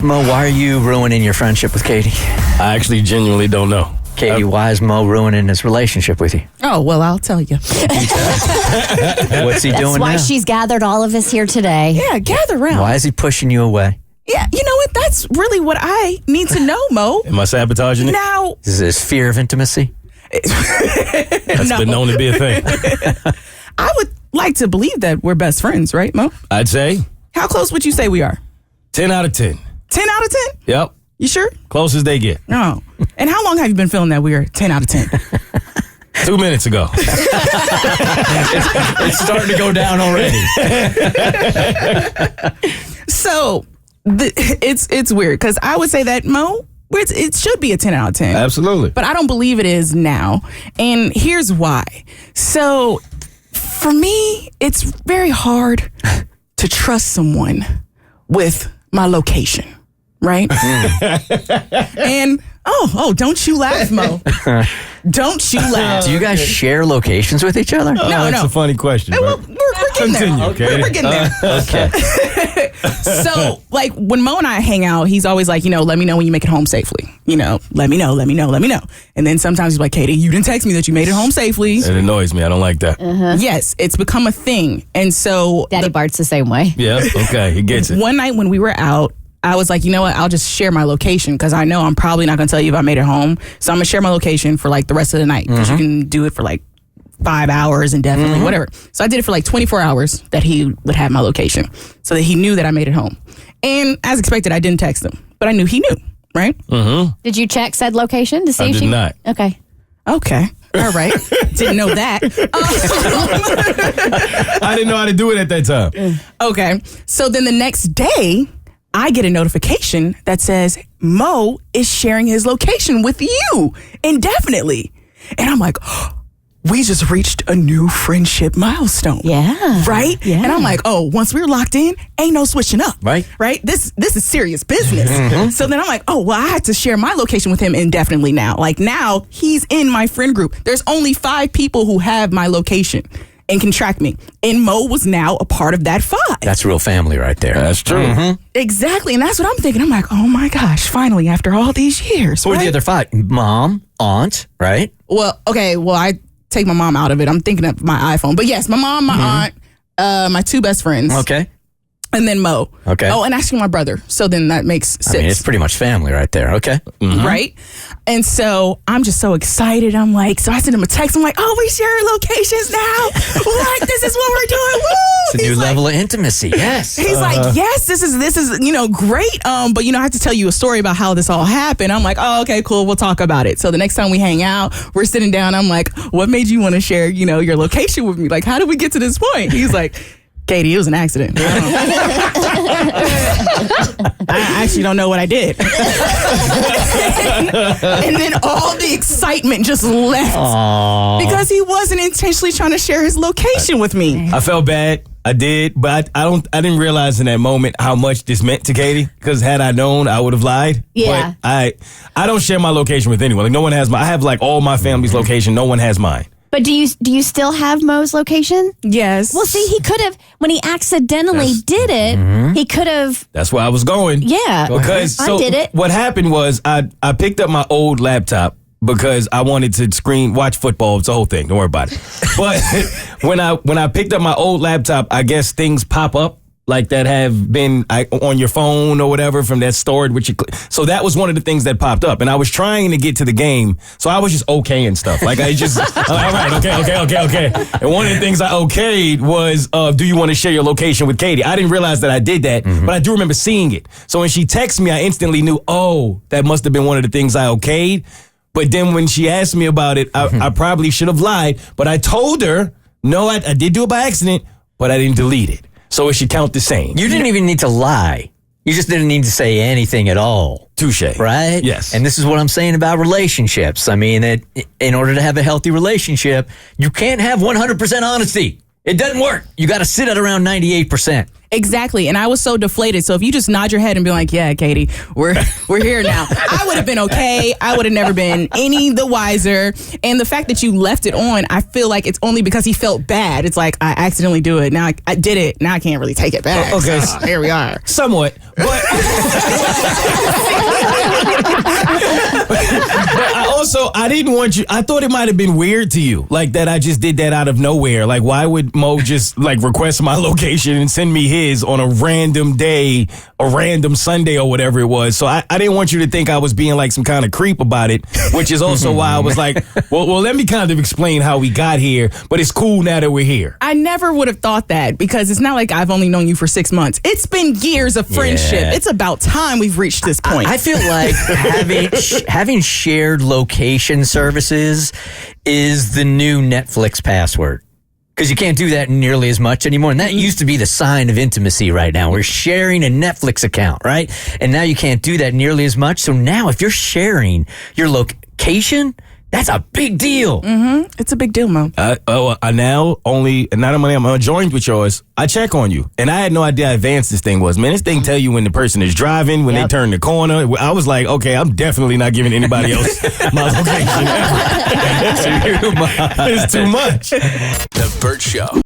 Mo, why are you ruining your friendship with Keity? I actually genuinely don't know. Keity, why is Mo ruining his relationship with you? Oh, well, I'll tell you. What's he doing That's why now? she's gathered all of us here today. Yeah, gather around. Why is he pushing you away? Yeah, you know what? That's really what I need to know, Mo. Am I sabotaging it? Now, Is this fear of intimacy? That's been known to be a thing. I would like to believe that we're best friends, right, Mo? I'd say How close would you say we are? 10 out of 10. 10 out of 10? Yep. You sure? Close as they get. No. And how long have you been feeling that we are 10 out of 10? 2 minutes ago. It's starting to go down already. So, it's weird because I would say that, Mo, it should be a 10 out of 10. Absolutely. But I don't believe it is now. And here's why. So, for me, it's very hard to trust someone with my location, right? And, don't you laugh, Mo. Don't you laugh. Do you guys share locations with each other? No, that's a funny question. Well, But we're getting there. continue, okay? We're getting there. Okay. So, like, when Mo and I hang out, he's always like, let me know when you make it home safely. Let me know. And then sometimes he's like, Keity, you didn't text me that you made it home safely. it annoys me. I don't like that. Yes, it's become a thing. And so, Daddy Bart's the same way. Yeah, okay. He gets it. one night when we were out, I was like, you know what? I'll just share my location because I know I'm probably not going to tell you if I made it home. So I'm going to share my location for like the rest of the night because you can do it for like 5 hours indefinitely, whatever. So I did it for like 24 hours that he would have my location so that he knew that I made it home. And as expected, I didn't text him, but I knew he knew, right? Did you check said location to see I if did she... not. Okay. Okay. All right. Didn't know that. I didn't know how to do it at that time. Okay. So then the next day, I get a notification that says Mo is sharing his location with you indefinitely. And I'm like, we just reached a new friendship milestone. Yeah. Right? Yeah. And I'm like, once we're locked in, ain't no switching up. Right. Right? This is serious business. So then I'm like, well, I had to share my location with him indefinitely now. Like now he's in my friend group. There's only 5 people who have my location and can track me. And Mo was now a part of that 5. That's real family right there. That's true. Exactly. And that's what I'm thinking. I'm like, oh my gosh, finally, after all these years. Who are the other 5? Mom, aunt, right? Well, okay. Well, I take my mom out of it. I'm thinking of my iPhone. But yes, my mom, my aunt, my 2 best friends. Okay. And then Mo. Okay. Oh, and actually my brother. So then that makes 6. I mean, it's pretty much family right there. Okay. Right? And so I'm just so excited. I'm like, so I sent him a text. I'm like, we share locations now. What? This is what we're doing. Woo! It's a new level of intimacy. Yes. He's like, yes, this is great. But I have to tell you a story about how this all happened. I'm like, okay, cool. We'll talk about it. So the next time we hang out, we're sitting down. I'm like, what made you want to share, your location with me? Like, how did we get to this point? He's like, Keity, it was an accident. I actually don't know what I did. And then all the excitement just left. Aww. Because he wasn't intentionally trying to share his location with me. I felt bad. I did, but I didn't realize in that moment how much this meant to Keity. Because had I known, I would have lied. Yeah. But I don't share my location with anyone. Like no one has I have like all my family's location. No one has mine. But do you still have Mo's location? Yes. Well, see, he could have, when he accidentally did it, he could have, That's where I was going. yeah. Because I did it. What happened was I picked up my old laptop because I wanted to watch football. It's the whole thing. Don't worry about it. But when I picked up my old laptop, I guess things pop up like that have been on your phone or whatever from that stored with your. So that was one of the things that popped up, and I was trying to get to the game, so I was just okay and stuff. Like I just, all right, okay. And one of the things I okayed was, do you want to share your location with Keity? I didn't realize that I did that, but I do remember seeing it. So when she texted me, I instantly knew, that must have been one of the things I okayed. But then when she asked me about it, I probably should have lied. But I told her, no, I did do it by accident, but I didn't delete it. So it should count the same. You didn't even need to lie. You just didn't need to say anything at all. Touche. Right? Yes. And this is what I'm saying about relationships. I mean, that in order to have a healthy relationship, you can't have 100% honesty. It doesn't work. You got to sit at around 98%. Exactly. And I was so deflated. So if you just nod your head and be like, yeah, Keity, we're here now, I would have been okay. I would have never been any the wiser. And the fact that you left it on, I feel like it's only because he felt bad. It's like, I accidentally do it. Now I did it. Now I can't really take it back. Okay. So here we are. Somewhat. But I didn't want you. I thought it might have been weird to you, like that I just did that out of nowhere. Like, why would Mo just like request my location and send me his on a random day, a random Sunday or whatever it was? So I didn't want you to think I was being like some kind of creep about it, which is also why I was like, well, let me kind of explain how we got here, but it's cool now that we're here. I never would have thought that because it's not like I've only known you for 6 months. It's been years of friendship. Yeah. It's about time we've reached this point. I feel like having shared location services is the new Netflix password. Because you can't do that nearly as much anymore. And that used to be the sign of intimacy right now. We're sharing a Netflix account, right? And now you can't do that nearly as much. So now if you're sharing your location, that's a big deal. Mm-hmm. It's a big deal, Mo. I now only, not only am I joined with yours, I check on you. And I had no idea how advanced this thing was. Man, this thing tell you when the person is driving, when they turn the corner. I was like, okay, I'm definitely not giving anybody else my location ever. It's too much. The Bert Show.